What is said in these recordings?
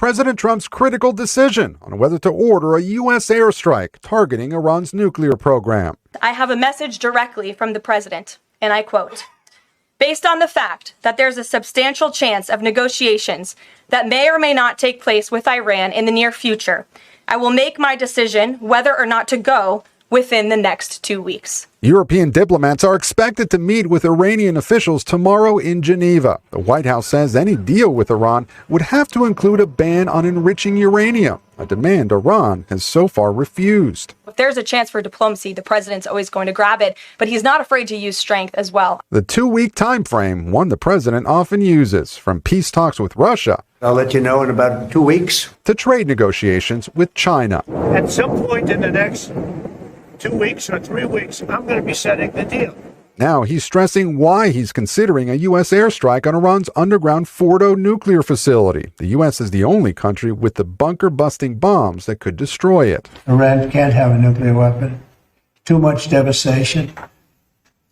President Trump's critical decision on whether to order a U.S. airstrike targeting Iran's nuclear program. I have a message directly from the president, and I quote, "Based on the fact that there's a substantial chance of negotiations that may or may not take place with Iran in the near future, I will make my decision whether or not to go within the next 2 weeks." European diplomats are expected to meet with Iranian officials tomorrow in Geneva. The White House says any deal with Iran would have to include a ban on enriching uranium, a demand Iran has so far refused. If there's a chance for diplomacy, the president's always going to grab it, but he's not afraid to use strength as well. The 2-week time frame, one the president often uses, from peace talks with Russia, I'll let you know in about 2 weeks, to trade negotiations with China. At some point in the next 2 weeks or 3 weeks, I'm going to be setting the deal. Now he's stressing why he's considering a U.S. airstrike on Iran's underground Fordo nuclear facility. The U.S. is the only country with the bunker-busting bombs that could destroy it. Iran can't have a nuclear weapon. Too much devastation.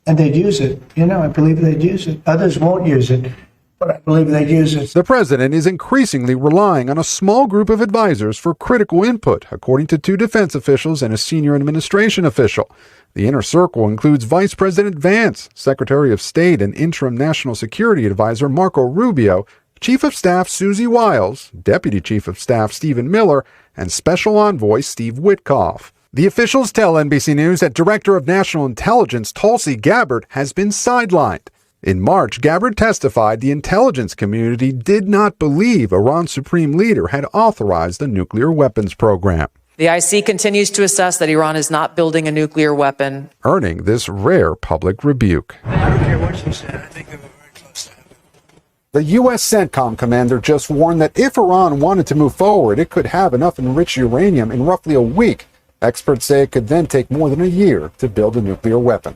And they'd use it. I believe they'd use it. Others won't use it, but I believe they'd use it. The president is increasingly relying on a small group of advisors for critical input, according to 2 defense officials and a senior administration official. The inner circle includes Vice President Vance, Secretary of State and Interim National Security Advisor Marco Rubio, Chief of Staff Susie Wiles, Deputy Chief of Staff Stephen Miller, and Special Envoy Steve Witkoff. The officials tell NBC News that Director of National Intelligence Tulsi Gabbard has been sidelined. In March, Gabbard testified the intelligence community did not believe Iran's supreme leader had authorized a nuclear weapons program. The IC continues to assess that Iran is not building a nuclear weapon, earning this rare public rebuke. I don't care what she said. I think they were very close to it. The U.S. CENTCOM commander just warned that if Iran wanted to move forward, it could have enough enriched uranium in roughly a week. Experts say it could then take more than a year to build a nuclear weapon.